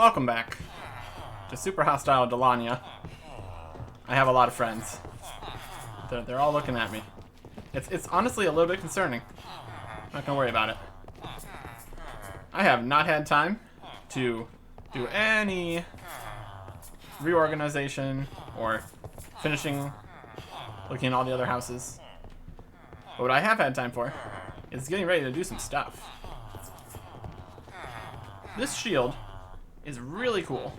Welcome back to super hostile Dalania. I have a lot of friends. They're all looking at me. It's honestly a little bit concerning. I'm not gonna worry about it. I have not had time to do any reorganization or finishing looking at all the other houses. But what I have had time for is getting ready to do some stuff. This shield is really cool.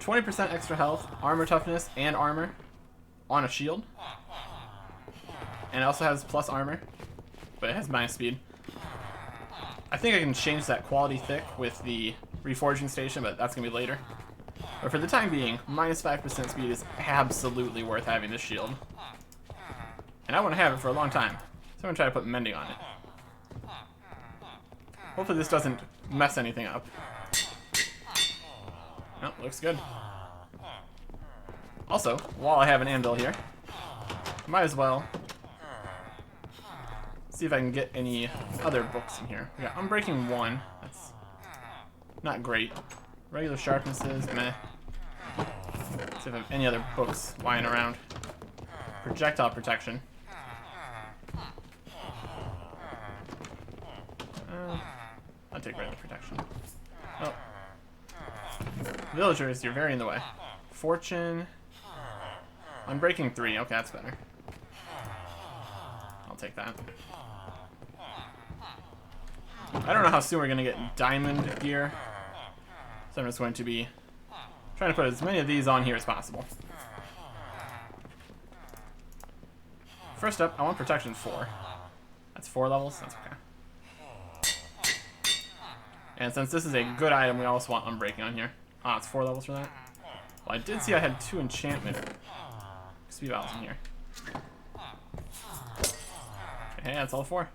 20% extra health, armor toughness, and armor on a shield. And it also has plus armor, but it has minus speed. I think I can change that quality thick with the reforging station, but that's going to be later. But for the time being, minus 5% speed is absolutely worth having this shield. And I want to have it for a long time, so I'm going to try to put mending on it. Hopefully this doesn't mess anything up. Oh, looks good. Also, while I have an anvil here, might as well see if I can get any other books in here. We got Unbreaking 1. That's not great. Regular sharpnesses, meh. See if I have any other books lying around. Projectile protection. I'll take regular protection. Oh. Villagers, you're very in the way. Fortune. Unbreaking 3. Okay, that's better. I'll take that. I don't know how soon we're going to get diamond gear. So I'm just going to be trying to put as many of these on here as possible. First up, I want protection 4. That's 4 levels. That's okay. And since this is a good item, we also want Unbreaking on here. Ah, it's 4 levels for that. Well, I did see I had 2 enchantment speed battles in here. Okay, that's all 4.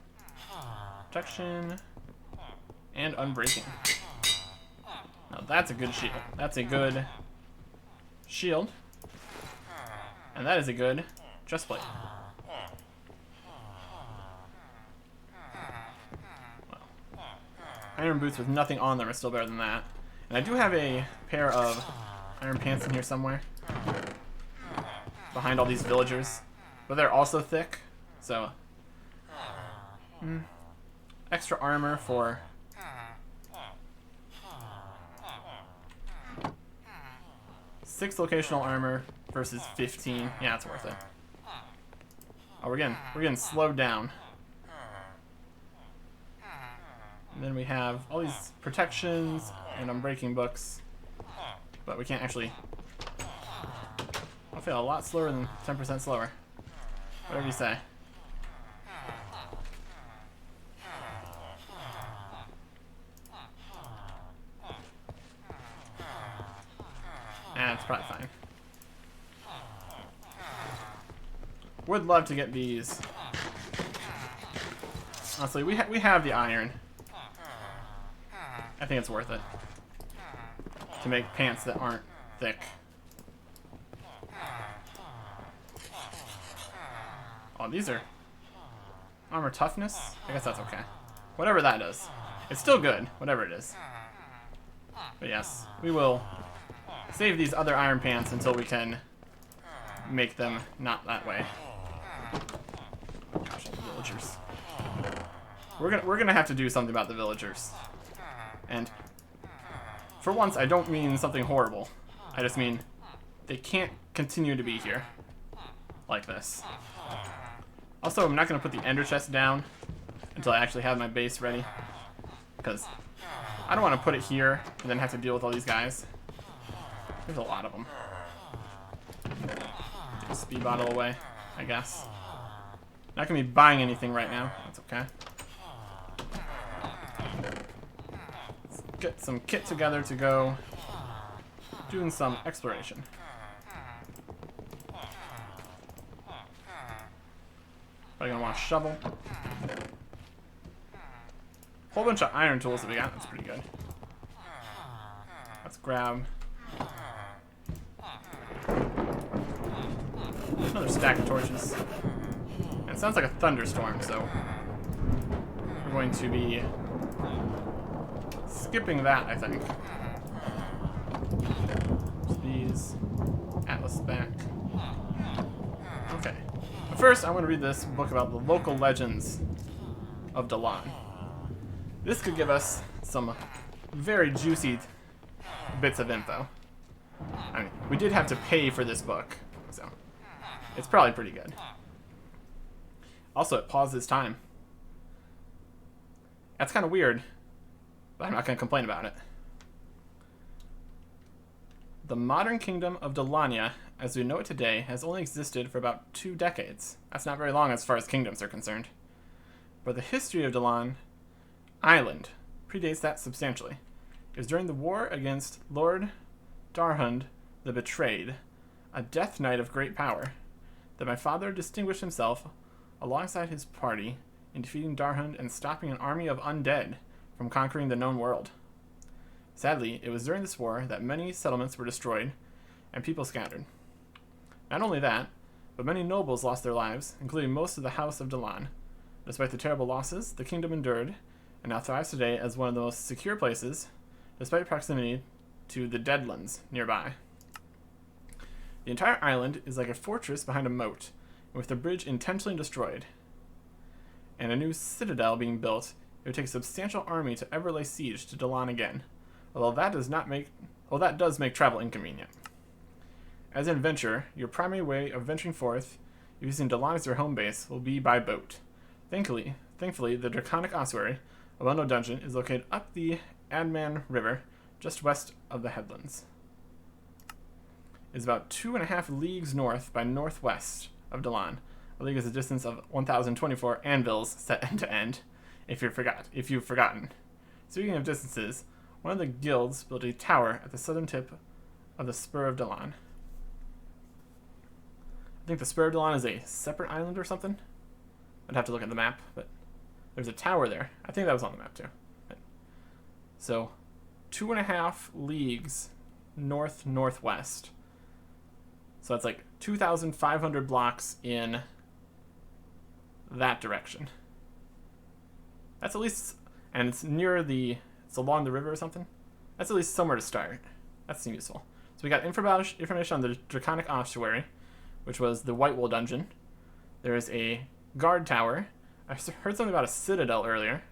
Protection and Unbreaking. Now that's a good shield. That's a good shield. And that is a good chestplate. Iron boots with nothing on them are still better than that. And I do have a pair of iron pants in here somewhere. Behind all these villagers. But they're also thick. So, extra armor for 6 locational armor versus 15. Yeah, it's worth it. Oh, we're getting slowed down. And then we have all these protections and Unbreaking books. But we can't actually... I feel a lot slower than 10% slower. Whatever you say. It's probably fine. Would love to get these. Honestly, we have the iron. I think it's worth it to make pants that aren't thick. Oh, these are armor toughness? I guess that's okay. Whatever that does. It's still good, whatever it is. But yes, we will save these other iron pants until we can make them not that way. Gosh, the villagers. We're gonna have to do something about the villagers. And for once, I don't mean something horrible. I just mean they can't continue to be here like this. Also, I'm not going to put the ender chest down until I actually have my base ready. Because I don't want to put it here and then have to deal with all these guys. There's a lot of them. Take a speed bottle away, I guess. Not going to be buying anything right now. That's okay. Let's get some kit together to go doing some exploration. I'm gonna want a shovel. Whole bunch of iron tools that we got. That's pretty good. Let's grab another stack of torches. And it sounds like a thunderstorm, so we're going to be skipping that, I think. us back. Okay. But first, I want to read this book about the local legends of Dalan. This could give us some very juicy bits of info. I mean, we did have to pay for this book, so it's probably pretty good. Also, it pauses time. That's kind of weird, but I'm not going to complain about it. The modern kingdom of Dalania, as we know it today, has only existed for about 2 decades. That's not very long as far as kingdoms are concerned. But the history of Dalan Island predates that substantially. It was during the war against Lord Darhund the Betrayed, a death knight of great power, that my father distinguished himself alongside his party in defeating Darhund and stopping an army of undead from conquering the known world. Sadly, it was during this war that many settlements were destroyed and people scattered. Not only that, but many nobles lost their lives, including most of the House of Dalan. Despite the terrible losses, the kingdom endured and now thrives today as one of the most secure places, despite proximity to the Deadlands nearby. The entire island is like a fortress behind a moat, with the bridge intentionally destroyed, and a new citadel being built. It would take a substantial army to ever lay siege to Dalan again, although that does make travel inconvenient. As an adventurer, your primary way of venturing forth, using Dalan as your home base, will be by boat. Thankfully, the Draconic Ossuary, a well-known dungeon, is located up the Adman River, just west of the headlands. It is about 2.5 leagues north by northwest of Dalan. A league is a distance of 1,024 anvils set end to end, if you've forgotten. Speaking of distances, one of the guilds built a tower at the southern tip of the Spur of Dalan. I think the Spur of Dalan is a separate island or something. I'd have to look at the map, but there's a tower there. I think that was on the map too. So, 2.5 leagues northwest. So that's like 2,500 blocks in that direction. That's at least, and it's along the river or something. That's at least somewhere to start. That seems useful. So we got information on the Draconic Ossuary, which was the White Wool dungeon. There is a guard tower. I heard something about a citadel earlier.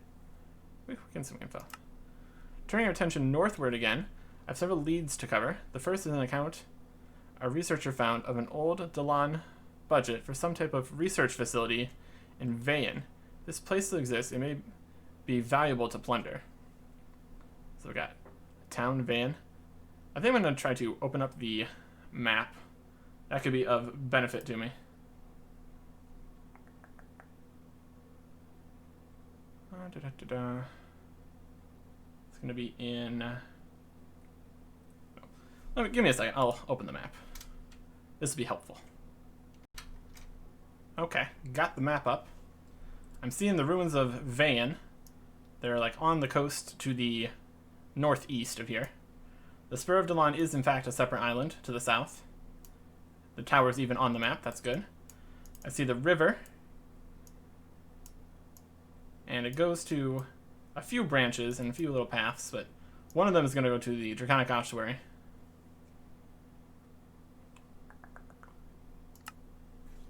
We get some info. Turning our attention northward again, I have several leads to cover. The first is an account a researcher found of an old Dalan budget for some type of research facility in Vechs. This place still exists. It may be valuable to plunder. So we got town Vechs. I think I'm going to try to open up the map. That could be of benefit to me. It's going to be in... give me a second. I'll open the map. This will be helpful. Okay, got the map up. I'm seeing the ruins of Vechs. They're like on the coast to the northeast of here. The Spur of Dalan is in fact a separate island to the south. The tower's even on the map. That's good. I see the river. And it goes to a few branches and a few little paths, but one of them is going to go to the Draconic Ossuary.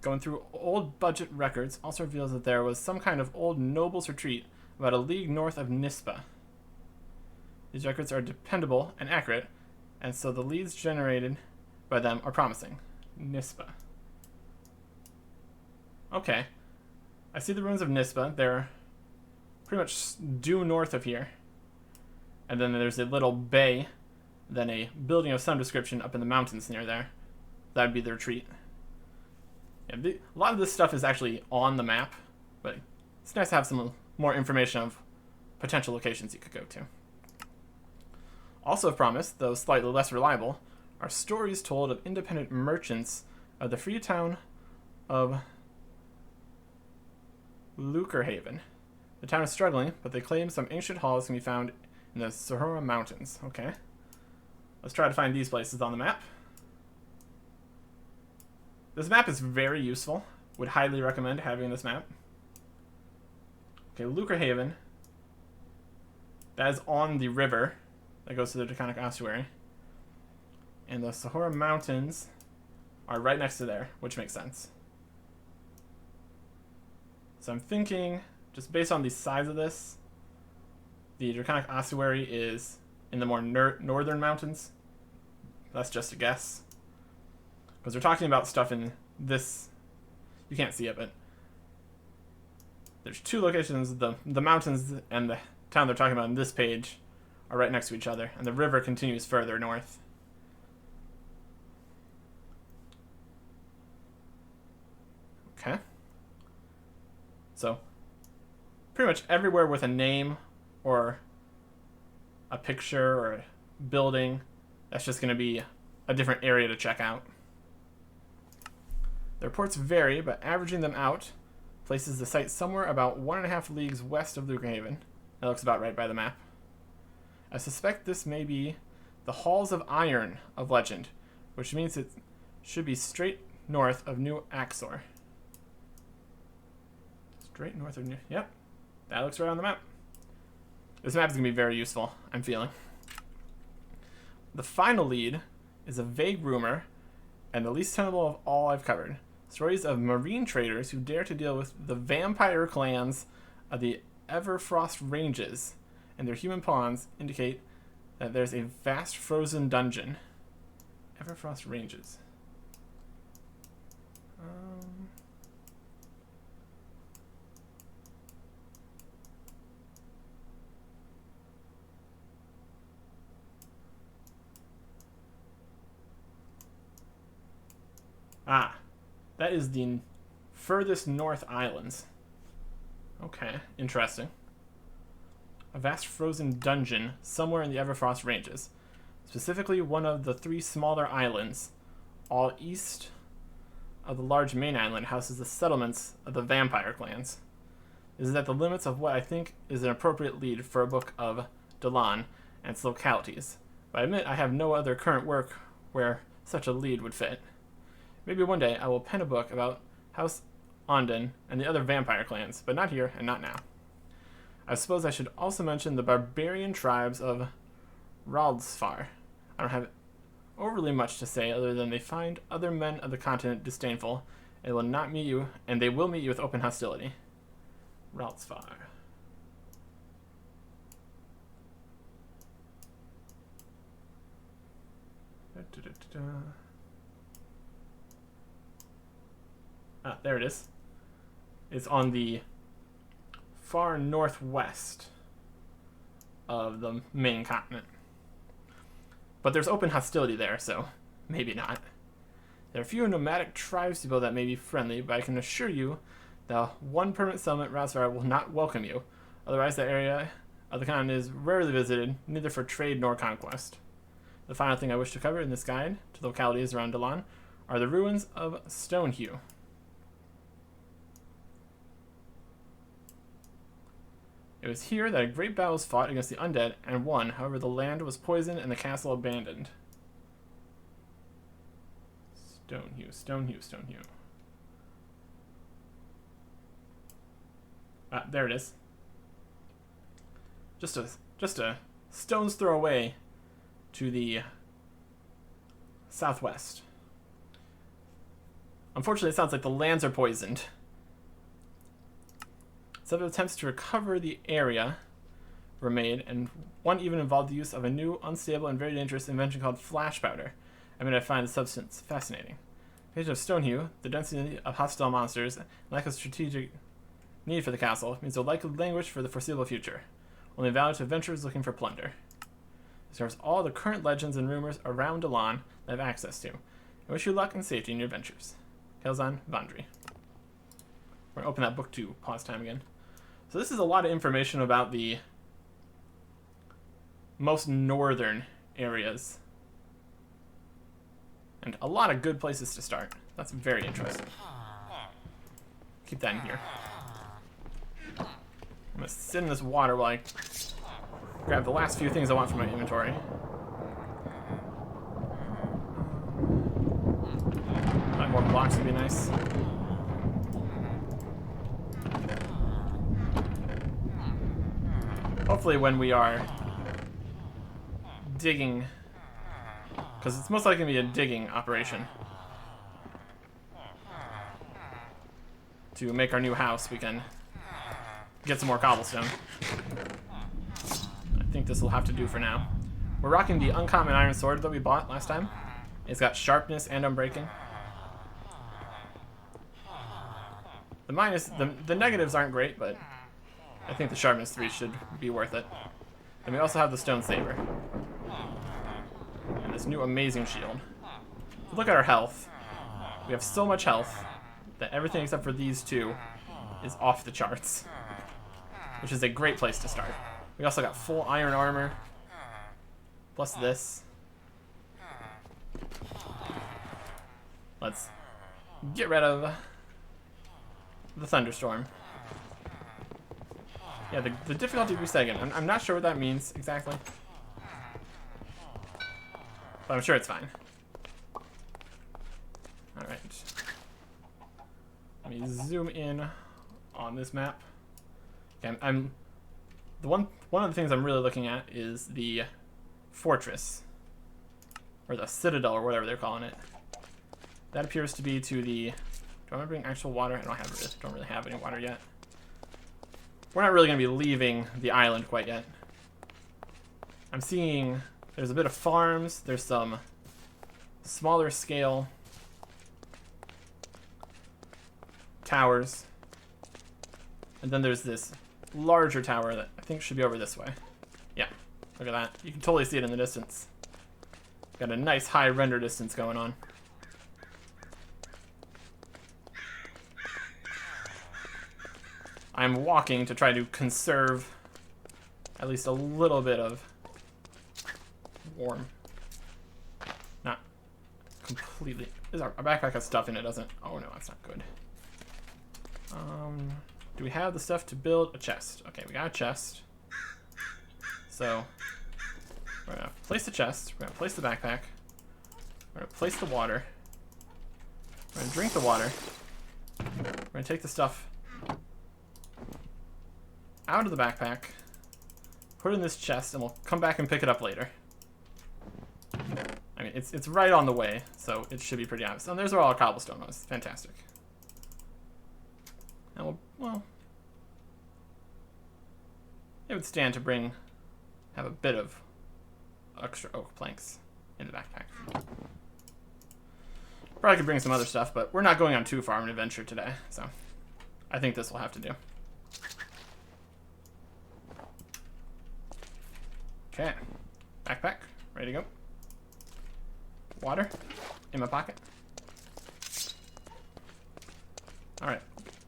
Going through old budget records also reveals that there was some kind of old noble's retreat about a league north of Nispa. These records are dependable and accurate, and so the leads generated by them are promising. Nispa. Okay. I see the ruins of Nispa. They're pretty much due north of here. And then there's a little bay, then a building of some description up in the mountains near there. That would be the retreat. Yeah, a lot of this stuff is actually on the map, but it's nice to have some more information of potential locations you could go to. Also of promise, though slightly less reliable, are stories told of independent merchants of the free town of Lukerhaven. The town is struggling, but they claim some ancient halls can be found in the Sahara Mountains. Okay. Let's try to find these places on the map. This map is very useful. Would highly recommend having this map. Okay, Lukerhaven. That is on the river that goes to the Draconic Ossuary. And the Sahara Mountains are right next to there, which makes sense. So I'm thinking, just based on the size of this, the Draconic Ossuary is in the more northern mountains. That's just a guess. Because we're talking about stuff in this... You can't see it, but... There's two locations. The mountains and the town they're talking about in this page are right next to each other. And the river continues further north. Okay. So, pretty much everywhere with a name or a picture or a building, that's just going to be a different area to check out. The reports vary, but averaging them out places the site somewhere about 1.5 leagues west of Lukehaven. That looks about right by the map. I suspect this may be the Halls of Iron of legend, which means it should be straight north of New Axor. Straight north of New... Yep, that looks right on the map. This map is going to be very useful, I'm feeling. The final lead is a vague rumor, and the least tenable of all I've covered. Stories of marine traders who dare to deal with the vampire clans of the Everfrost Ranges, and their human pawns indicate that there's a vast frozen dungeon. Everfrost Ranges. Ah, that is the furthest north islands. Okay, interesting. A vast frozen dungeon somewhere in the Everfrost Ranges. Specifically one of the 3 smaller islands, all east of the large main island, houses the settlements of the vampire clans. This is at the limits of what I think is an appropriate lead for a book of Dalan and its localities. But I admit I have no other current work where such a lead would fit. Maybe one day I will pen a book about House Onden and the other vampire clans, but not here and not now. I suppose I should also mention the barbarian tribes of Raldsfar. I don't have overly much to say other than they find other men of the continent disdainful and will not meet you, and they will meet you with open hostility. Raldsfar. Ah, there it is. It's on the far northwest of the main continent. But there's open hostility there, so maybe not. There are a few nomadic tribes people that may be friendly, but I can assure you the one permanent settlement, Raldsfar, will not welcome you. Otherwise, that area of the continent is rarely visited, neither for trade nor conquest. The final thing I wish to cover in this guide to the localities around Dalan are the ruins of Stonehew. It was here that a great battle was fought against the undead and won. However, the land was poisoned and the castle abandoned. Stonehew, Stonehew, Stonehew. Ah, there it is. Just a stone's throw away to the southwest. Unfortunately, it sounds like the lands are poisoned. Several attempts to recover the area were made, and one even involved the use of a new, unstable, and very dangerous invention called flash powder. I mean, I find the substance fascinating. Page of Stonehew, the density of hostile monsters, and lack of strategic need for the castle means they'll likely languish for the foreseeable future. Only valid to adventurers looking for plunder. This covers all the current legends and rumors around Dalan that I have access to. I wish you luck and safety in your ventures. Kelzan Vandri. We're going to open that book to pause time again. So this is a lot of information about the most northern areas. And a lot of good places to start. That's very interesting. Keep that in here. I'm going to sit in this water while I grab the last few things I want from my inventory. 5 more blocks would be nice. Hopefully when we are digging, because it's most likely going to be a digging operation, to make our new house, we can get some more cobblestone. I think this will have to do for now. We're rocking the uncommon iron sword that we bought last time. It's got sharpness and unbreaking. The negatives aren't great, but I think the sharpness 3 should be worth it. And we also have the stone saber. And this new amazing shield. Look at our health. We have so much health that everything except for these two is off the charts. Which is a great place to start. We also got full iron armor. Plus this. Let's get rid of the thunderstorm. Yeah, the difficulty reset again. I'm not sure what that means exactly. But I'm sure it's fine. Alright. Let me zoom in on this map. Okay, one of the things I'm really looking at is the fortress. Or the citadel, or whatever they're calling it. That appears to be to the... Do I want to bring actual water? I don't really have any water yet. We're not really going to be leaving the island quite yet. I'm seeing there's a bit of farms. There's some smaller scale towers. And then there's this larger tower that I think should be over this way. Yeah, look at that. You can totally see it in the distance. Got a nice high render distance going on. I'm walking to try to conserve at least a little bit of warm. Not completely. Our backpack has stuff in it, doesn't it? Oh no, that's not good. Do we have the stuff to build a chest? Okay, we got a chest. So we're gonna place the chest, we're gonna place the backpack, we're gonna place the water, we're gonna drink the water, we're gonna take the stuff out of the backpack, put it in this chest, and we'll come back and pick it up later. I mean, it's right on the way, so it should be pretty obvious. And there's where all our cobblestone was. Fantastic. And well, it would stand to have a bit of extra oak planks in the backpack. Probably could bring some other stuff, but we're not going on too far of an adventure today, so I think this will have to do. Okay, backpack, ready to go. Water in my pocket. Alright,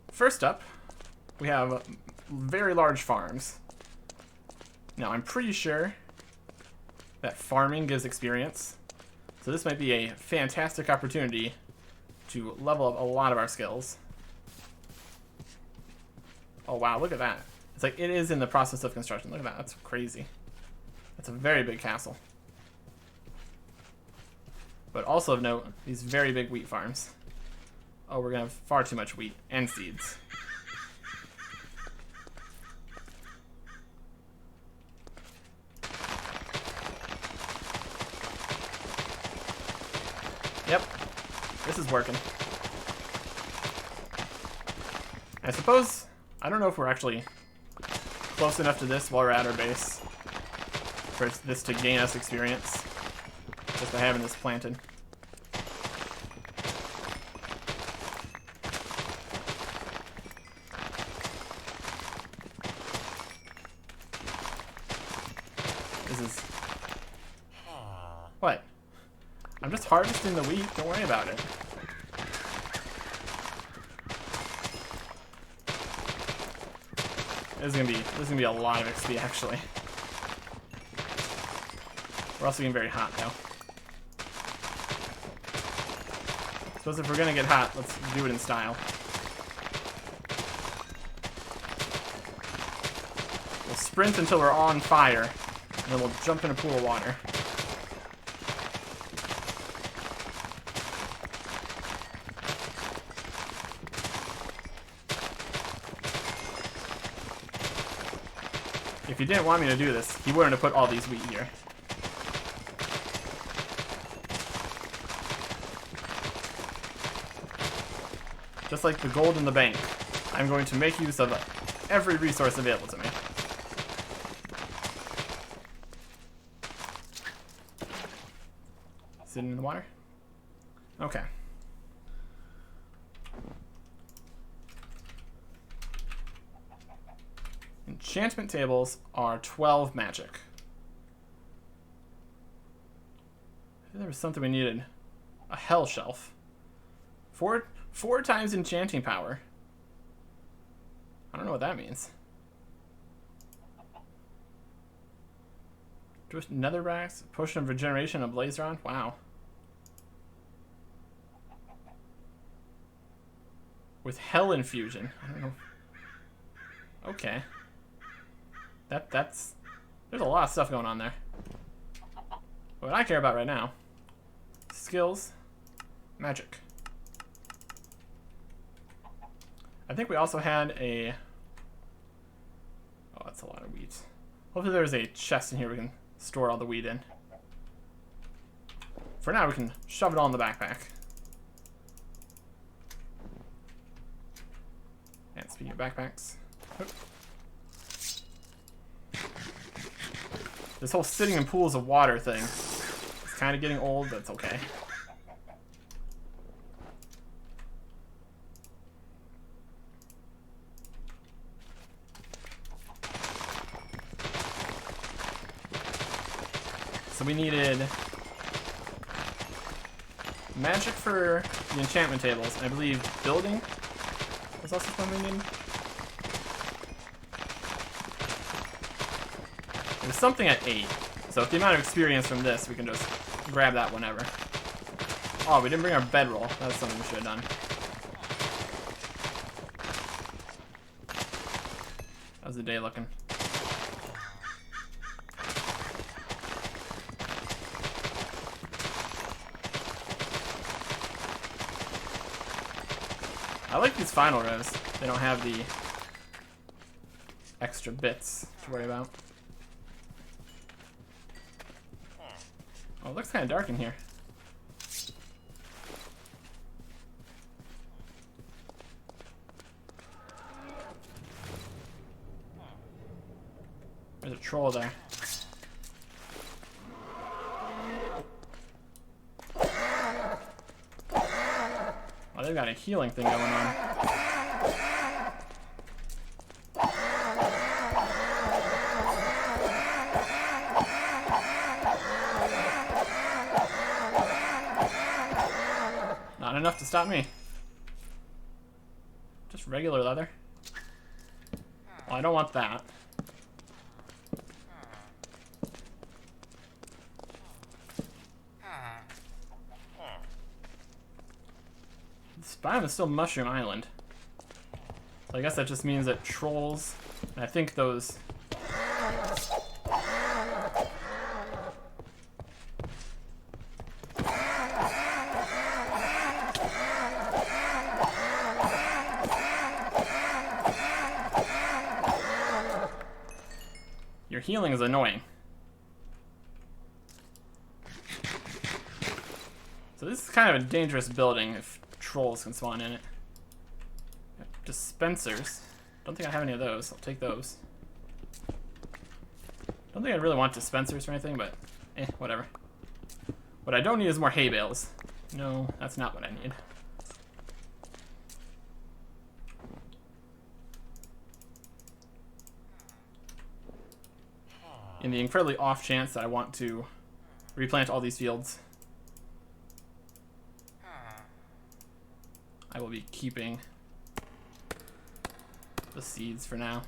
first up, we have very large farms. Now, I'm pretty sure that farming gives experience, so this might be a fantastic opportunity to level up a lot of our skills. Oh wow, look at that. It's like it is in the process of construction. Look at that, that's crazy. That's a very big castle. But also of note, these very big wheat farms. Oh, we're gonna have far too much wheat and seeds. Yep, this is working. I suppose, I don't know if we're actually close enough to this while we're at our base for this to gain us experience, just by having this planted. This is... What? I'm just harvesting the wheat, don't worry about it. This is gonna be a lot of XP actually. We're also getting very hot now. I suppose if we're gonna get hot, let's do it in style. We'll sprint until we're on fire, and then we'll jump in a pool of water. If he didn't want me to do this, he wouldn't have put all these wheat here. Just like the gold in the bank. I'm going to make use of every resource available to me. Sitting in the water? Okay. Enchantment tables are 12 magic. There was something we needed. A hell shelf. Four times enchanting power. I don't know what that means. Just netherrax, potion of regeneration, a blaze rod. Wow. With hell infusion. I don't know. Okay. That's there's a lot of stuff going on there. What I care about right now, skills, magic. I think we also had a, oh, that's a lot of wheat. Hopefully there's a chest in here we can store all the wheat in. For now we can shove it all in the backpack. And speaking of backpacks, this whole sitting in pools of water thing is kind of getting old, but it's okay. So we needed magic for the enchantment tables, and I believe building was also something we needed. There's something at 8. So with the amount of experience from this, we can just grab that whenever. Oh, we didn't bring our bedroll. That's something we should have done. How's the day looking? I like these final rows. They don't have the extra bits to worry about. Oh, it looks kind of dark in here. There's a troll there. Oh, they've got a healing thing going on. Not enough to stop me. Just regular leather. Well, I don't want that. This biome is still Mushroom Island. So I guess that just means that trolls, and I think those... Your healing is annoying. So this is kind of a dangerous building if trolls can spawn in it. Dispensers. Don't think I have any of those. I'll take those. Don't think I really want dispensers or anything, but whatever. What I don't need is more hay bales. No, that's not what I need. In the incredibly off chance that I want to replant all these fields, I will be keeping the seeds for now.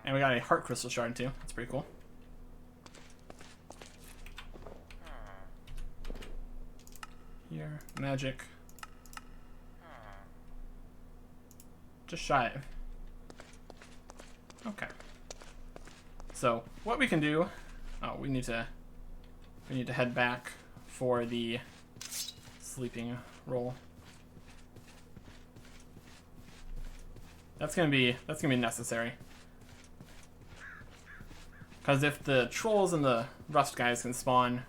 And we got a heart crystal shard too. That's pretty cool. Here, magic. Just shy of. Okay. So what we can do? Oh, we need to head back for the sleeping roll. That's gonna be necessary. Because if the trolls and the rust guys can spawn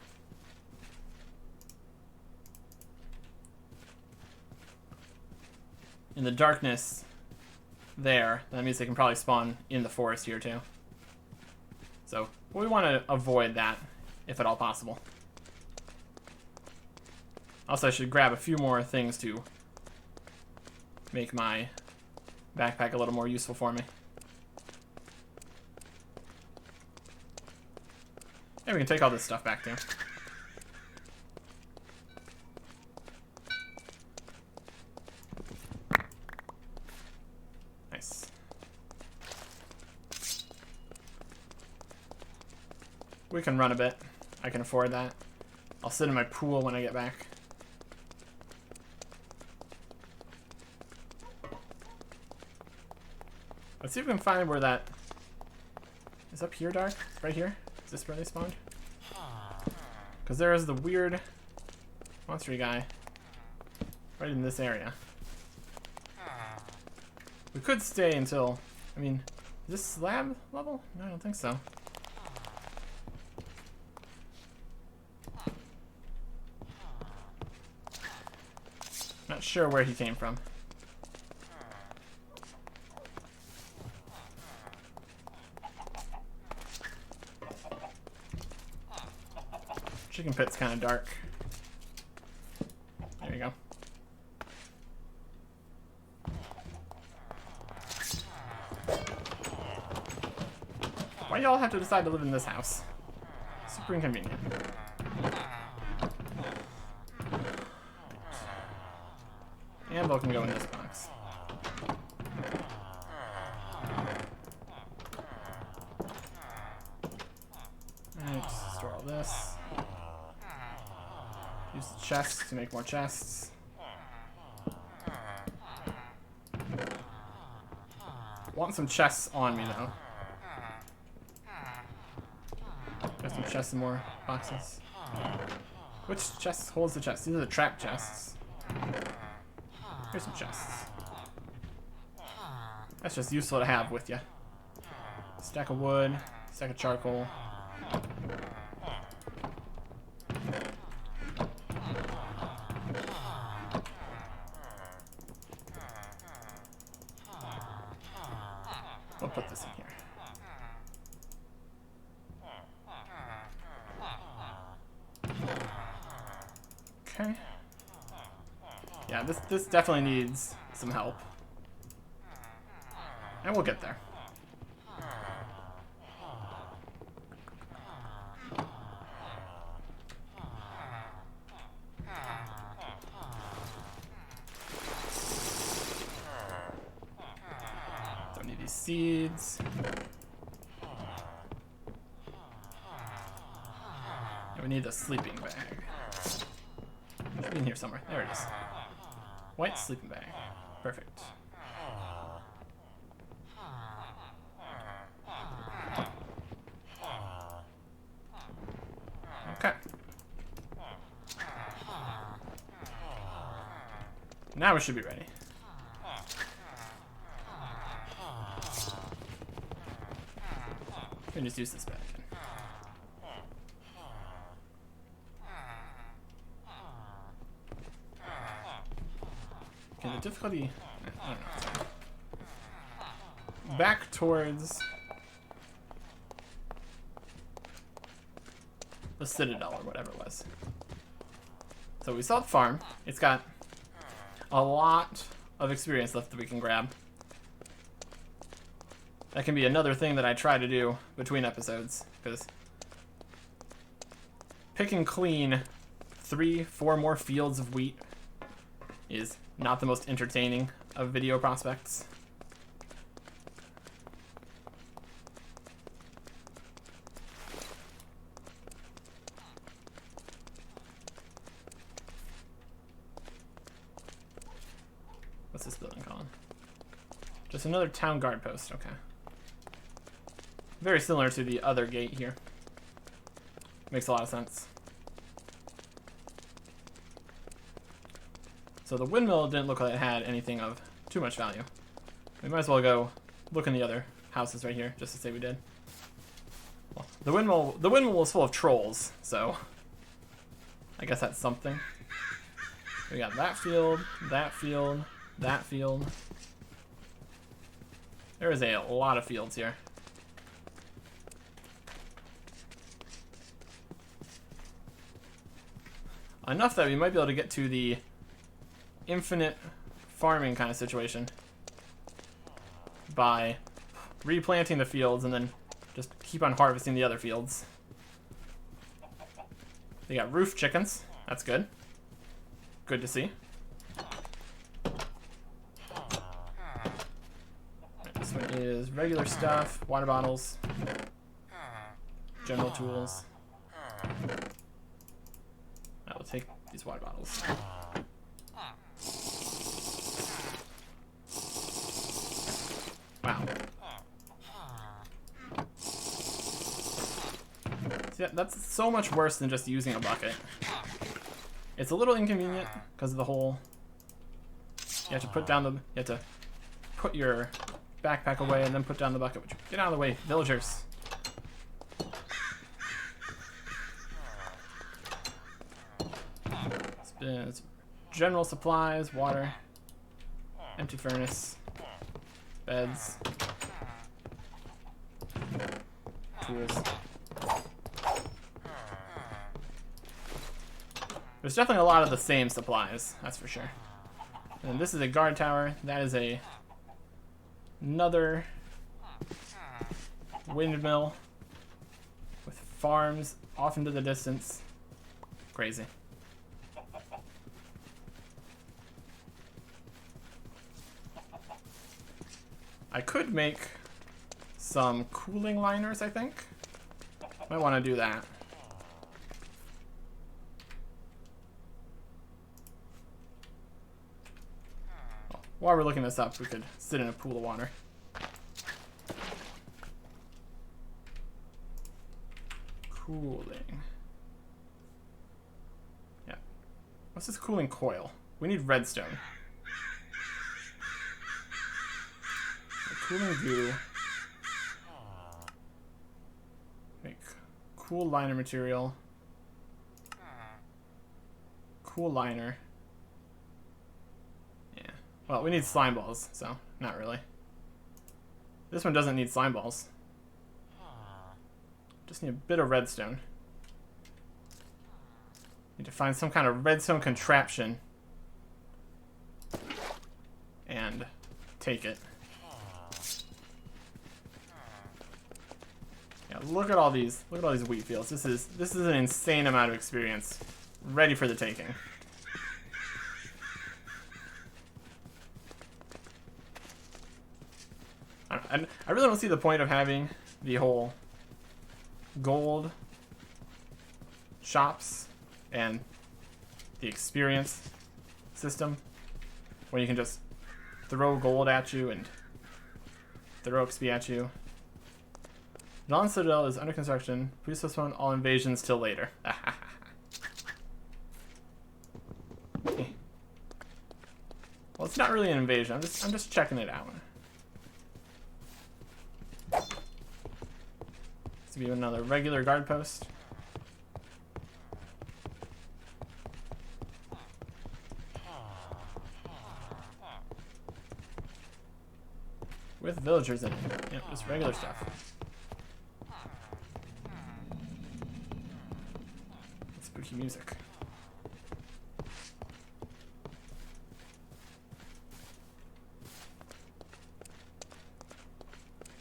in the darkness there, that means they can probably spawn in the forest here too. So we want to avoid that, if at all possible. Also, I should grab a few more things to make my backpack a little more useful for me. And we can take all this stuff back too. Nice. We can run a bit. I can afford that. I'll sit in my pool when I get back. Let's see if we can find where that is. Up here, Dark? Right here? Is this where they spawned? Because there is the weird monster guy right in this area. We could stay until, I mean, is this slab level? No, I don't think so. Not sure where he came from. Chicken pit's kind of dark. There you go. Why do y'all have to decide to live in this house? Super inconvenient. Anvil can go in this box. Alright, store all this. Use the chests to make more chests. Want some chests on me though. Got some chests and more boxes. Which chest holds the chest? These are the trap chests. Here's some chests. That's just useful to have with you. Stack of wood, stack of charcoal. We'll put this in here. Okay. Yeah, this definitely needs some help. And we'll get there. Don't need these seeds. And we need the sleeping bag. Should be in here somewhere. There it is. White sleeping bag. Perfect. Okay. Now we should be ready. We can just use this bag. Okay, the difficulty, I don't know. Back towards the Citadel or whatever it was. So we saw the farm. It's got a lot of experience left that we can grab. That can be another thing that I try to do between episodes, because pick and clean 3-4 more fields of wheat is not the most entertaining of video prospects. What's this building called? Just another town guard post, okay. Very similar to the other gate here. Makes a lot of sense. So the windmill didn't look like it had anything of too much value. We might as well go look in the other houses right here, just to say we did. Well, the windmill was full of trolls, so I guess that's something. We got that field, that field. There is a lot of fields here. Enough that we might be able to get to the infinite farming kind of situation by replanting the fields and then just keep on harvesting the other fields. They got roof chickens. That's good. Good to see. This one is regular stuff, water bottles, general tools. I will take these water bottles. Wow. See, that's so much worse than just using a bucket. It's a little inconvenient because of the whole. You have to put down the. You have to put your backpack away and then put down the bucket. Get out of the way, villagers. It's general supplies, water, empty furnace, beds, tools. There's definitely a lot of the same supplies, that's for sure. And this is a guard tower. That is another windmill with farms off into the distance. Crazy. I could make some cooling liners, I think. Might want to do that. While we're looking this up, we could sit in a pool of water. Cooling. Yeah. What's this cooling coil? We need redstone. Cooling goo. Make cool liner material. Cool liner. Yeah. Well, we need slime balls, so not really. This one doesn't need slime balls. Just need a bit of redstone. Need to find some kind of redstone contraption and take it. Yeah, look at all these wheat fields. This is an insane amount of experience, ready for the taking. I really don't see the point of having the whole gold shops and the experience system where you can just throw gold at you and throw XP at you. Dalan Citadel is under construction. Please postpone all invasions till later. Well, it's not really an invasion. I'm just checking it out. This will be another regular guard post. With villagers in it. Yep, just regular stuff. Spooky music.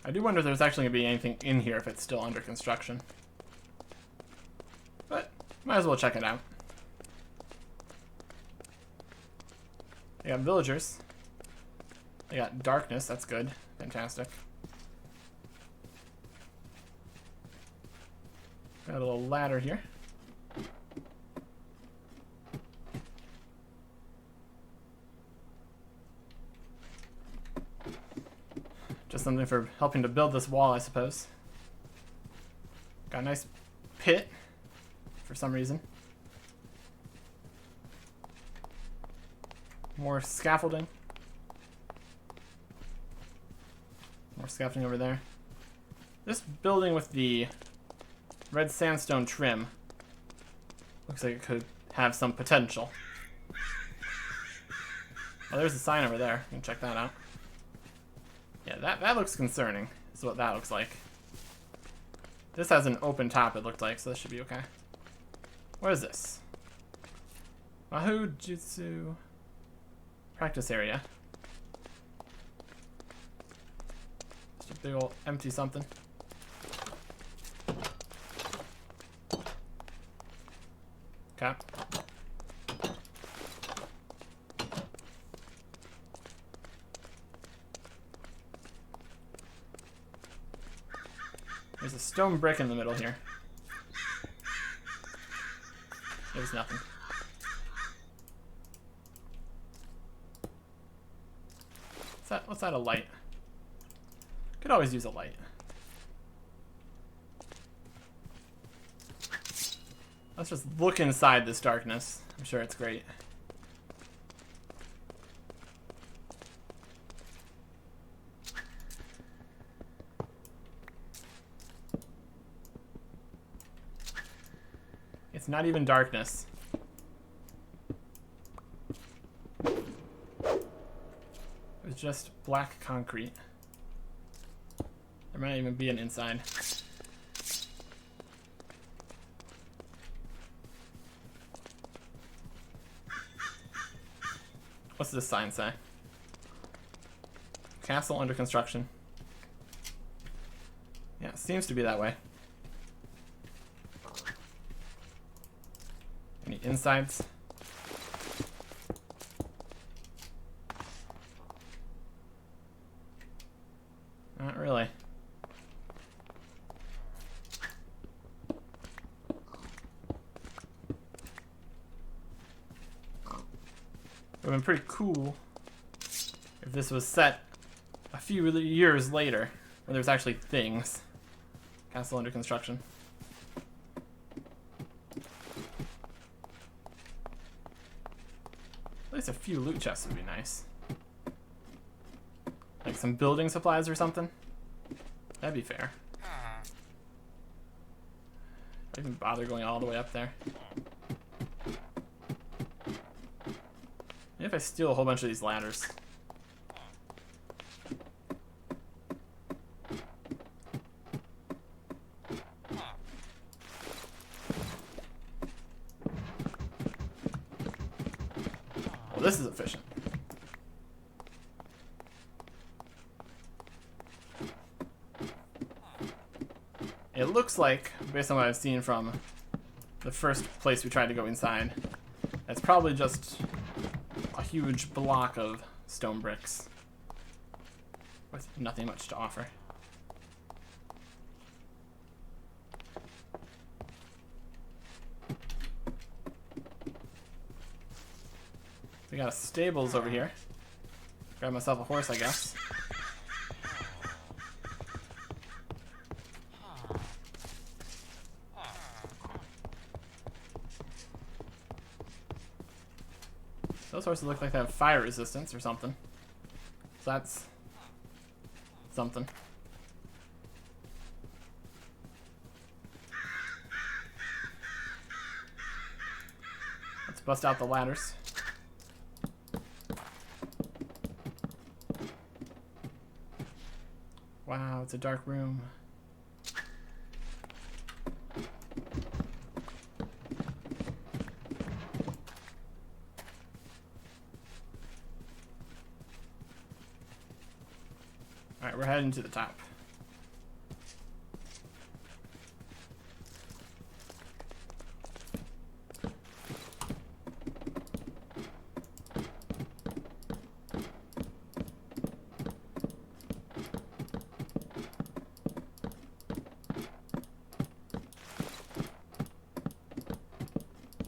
I do wonder if there's actually going to be anything in here if it's still under construction. But, might as well check it out. They got villagers. They got darkness, that's good. Fantastic. Got a little ladder here. Just something for helping to build this wall, I suppose. Got a nice pit for some reason. More scaffolding. More scaffolding over there. This building with the red sandstone trim looks like it could have some potential. Oh, there's a sign over there. You can check that out. Yeah, that looks concerning. Is what that looks like. This has an open top, it looked like, so this should be okay. What is this? Mahou Jutsu practice area. Just a big old empty something. Okay. There's a stone brick in the middle here. There's nothing. What's that, a light? Could always use a light. Let's just look inside this darkness. I'm sure it's great. It's not even darkness. It's just black concrete. There might even be an inside. What's this sign say? Castle under construction. Yeah, it seems to be that way. Any insides? Not really. It would have been pretty cool if this was set a few years later, where there's actually things. Castle under construction. At least a few loot chests would be nice. Like some building supplies or something. That'd be fair. I didn't bother going all the way up there. Maybe if I steal a whole bunch of these ladders. Well, this is efficient. It looks like, based on what I've seen from the first place we tried to go inside, it's probably just a huge block of stone bricks with nothing much to offer. We got a stables over here. Grab myself a horse, I guess. Those horses look like they have fire resistance or something. So that's something. Let's bust out the ladders. Wow, it's a dark room. Alright, we're heading to the top.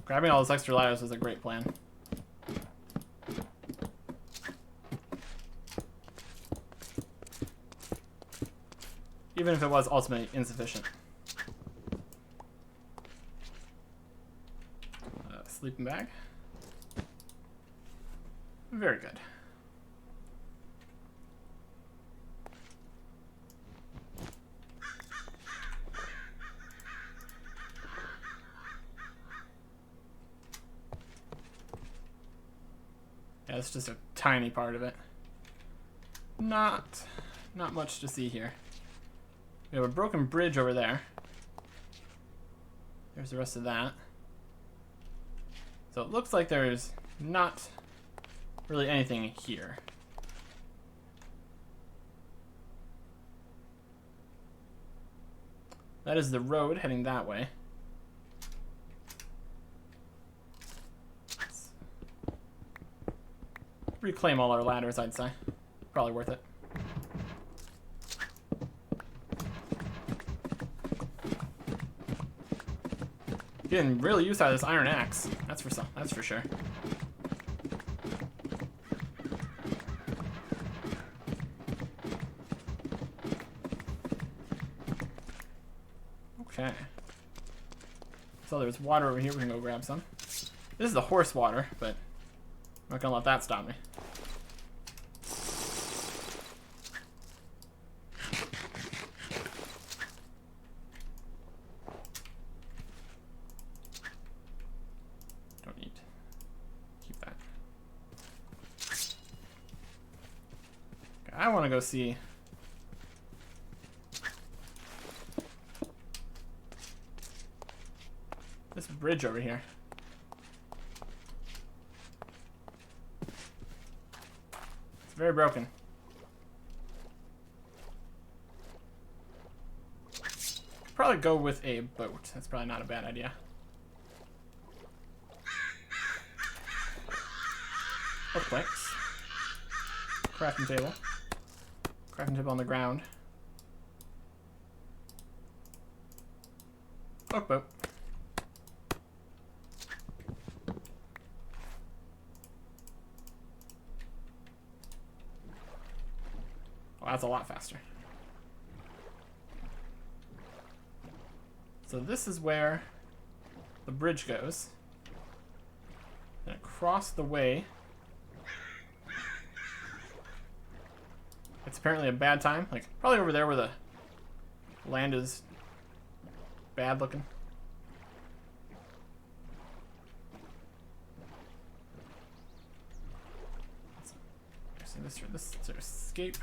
Grabbing all those extra ladders was a great plan. Even if it was ultimately insufficient. Sleeping bag. Very good. Yeah, it's just a tiny part of it. Not much to see here. We have a broken bridge over there. There's the rest of that. So it looks like there's not really anything here. That is the road heading that way. Let's reclaim all our ladders, I'd say. Probably worth it. Getting really used out of this iron axe. That's for sure. Okay. So there's water over here. We can go grab some. This is the horse water, but I'm not gonna let that stop me. Don't need. Keep that. Okay, I want to go see. This bridge over here. It's very broken. Could probably go with a boat. That's probably not a bad idea. Vechs. Crafting table. Crafting table on the ground. Boat. That's a lot faster. So this is where the bridge goes. And across the way, it's apparently a bad time. Like, probably over there where the land is bad looking. This sort of escape.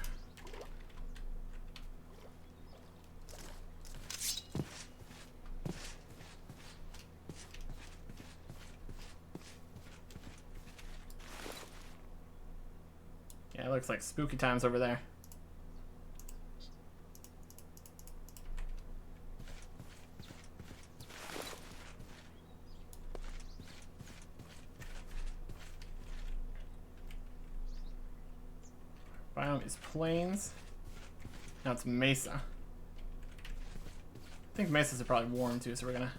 Yeah, it looks like spooky times over there. Biome is plains. Now it's mesa. I think mesas are probably warm too, so we're gonna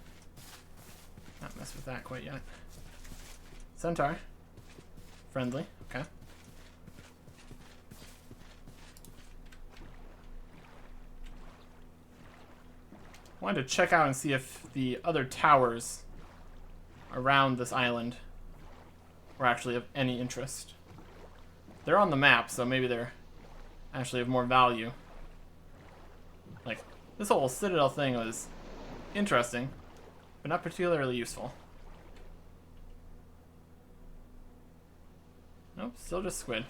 not mess with that quite yet. Centaur. Friendly, okay. Wanted to check out and see if the other towers around this island were actually of any interest. They're on the map, so maybe they're actually of more value. Like, this whole citadel thing was interesting, but not particularly useful. Nope, still just squid.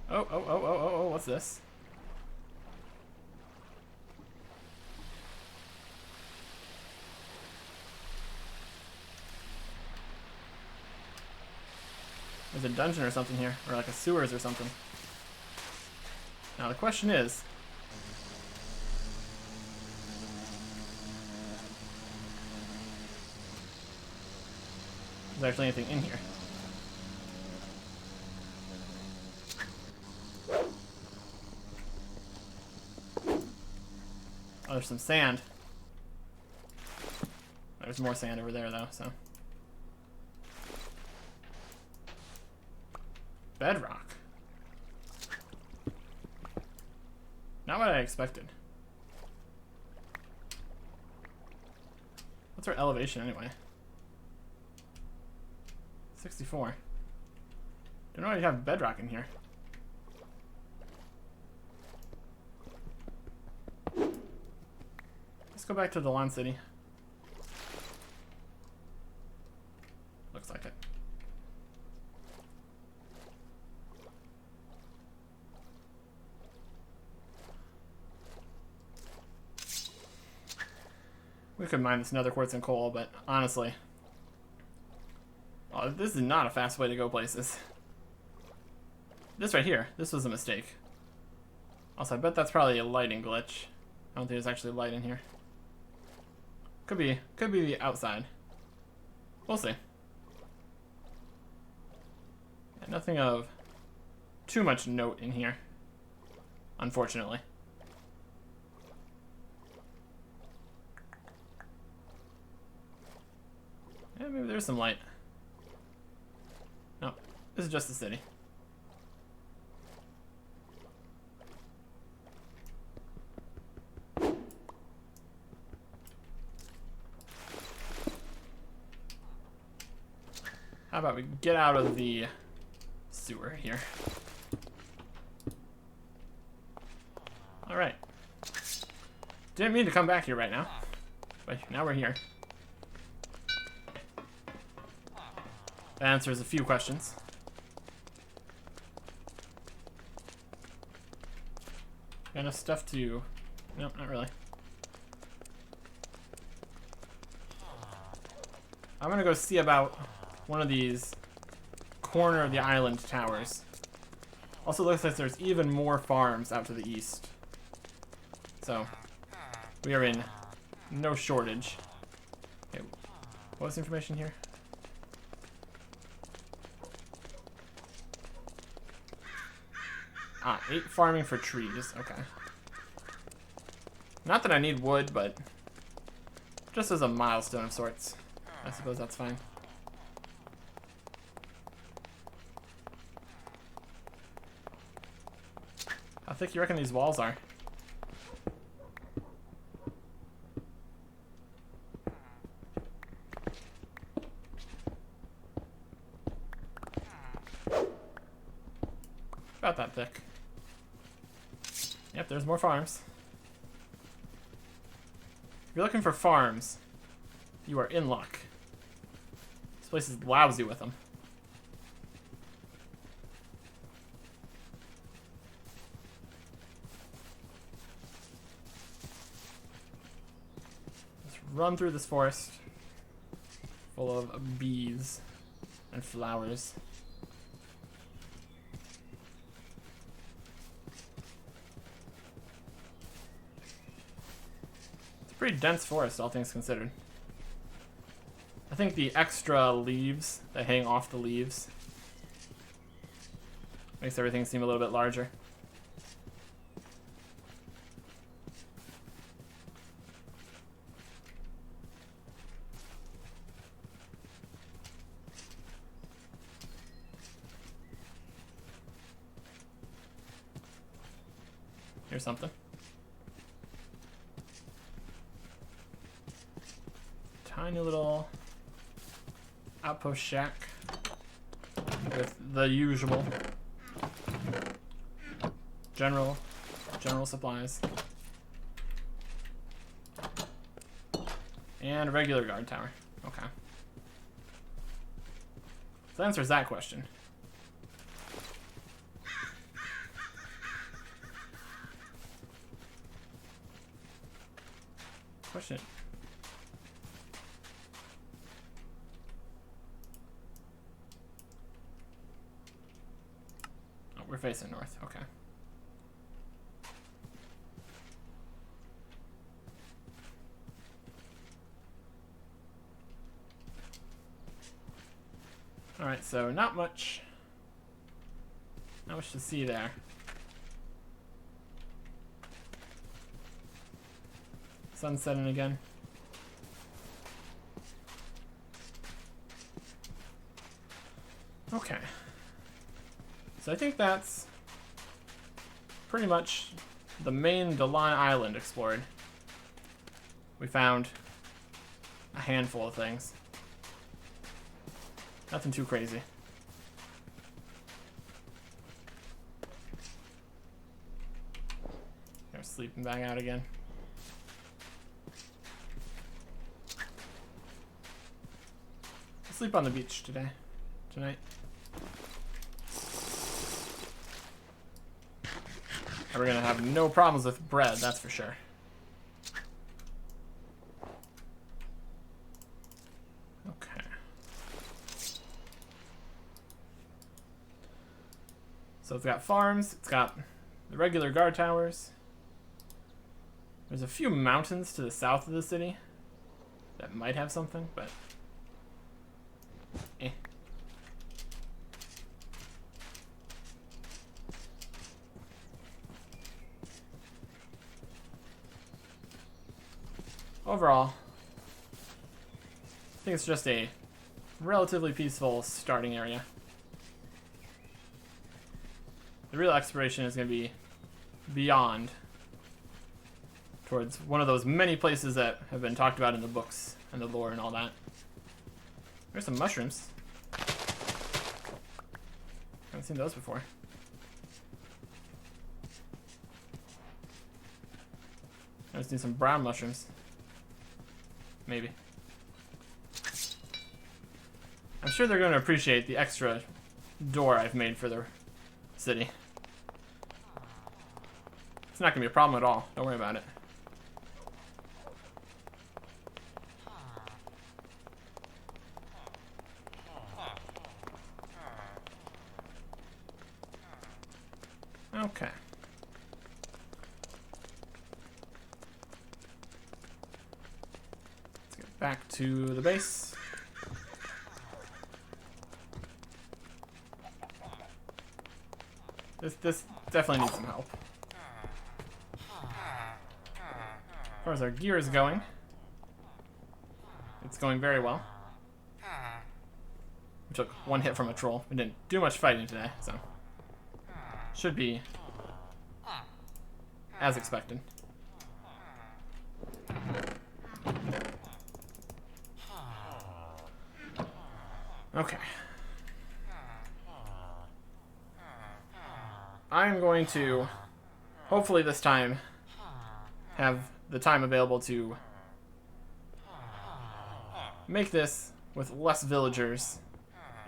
Oh, what's this? There's a dungeon or something here, or like a sewers or something. Now the question is, there actually anything in here? Oh, there's some sand. There's more sand over there though, so. Bedrock. Not what I expected. What's our elevation anyway? 64. Don't know why you have bedrock in here. Let's go back to Dalan City. Looks like it. We could mine this nether quartz and coal, but honestly, oh, this is not a fast way to go places. This right here, this was a mistake. Also, I bet that's probably a lighting glitch. I don't think there's actually light in here. Could be the outside. We'll see. Yeah, nothing of too much note in here, unfortunately. Yeah, maybe there's some light. No, this is just the city. How about we get out of the sewer here? All right. Didn't mean to come back here right now, but now we're here. That answers a few questions. Got enough stuff to... Nope, not really. I'm gonna go see about one of these corner of the island towers. Also looks like there's even more farms out to the east. So, we are in no shortage. Okay, what was the information here? Ah, 8 farming for trees, okay. Not that I need wood, but just as a milestone of sorts. I suppose that's fine. How thick you reckon these walls are? About that thick. Yep, there's more farms. If you're looking for farms, you are in luck. This place is lousy with them. Let's run through this forest full of bees and flowers. Pretty dense forest, all things considered. I think the extra leaves that hang off the leaves makes everything seem a little bit larger. Here's something. Tiny little outpost shack with the usual general supplies and a regular guard tower. Okay, so that answers that question. Question. We're facing north, okay. Alright, so not much to see there. Sun setting again. Okay. So I think that's pretty much the main Dalan island explored. We found a handful of things. Nothing too crazy. They're sleeping back out again. I'll sleep on the beach tonight. We're gonna have no problems with bread, that's for sure. So it's got farms, it's got the regular guard towers. There's a few mountains to the south of the city that might have something, but eh. Overall, I think it's just a relatively peaceful starting area. The real exploration is going to be beyond, towards one of those many places that have been talked about in the books and the lore and all that. There's some mushrooms. Haven't seen those before. I've seen some brown mushrooms. Maybe. I'm sure they're going to appreciate the extra door I've made for their city. It's not going to be a problem at all. Don't worry about it. Okay. Let's get back to the base. This definitely needs some help. As far as our gear is going, it's going very well. We took one hit from a troll. We didn't do much fighting today, so should be as expected. Okay. I'm going to, hopefully this time, have the time available to make this with less villagers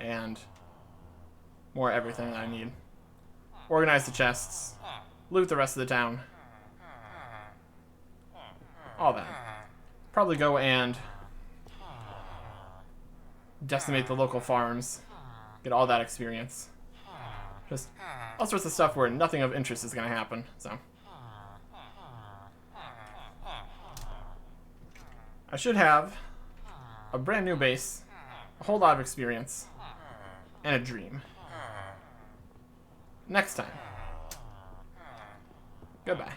and more everything that I need. Organize the chests, loot the rest of the town, all that. Probably go and decimate the local farms, get all that experience. Just all sorts of stuff where nothing of interest is going to happen, so. I should have a brand new base, a whole lot of experience, and a dream. Next time. Goodbye.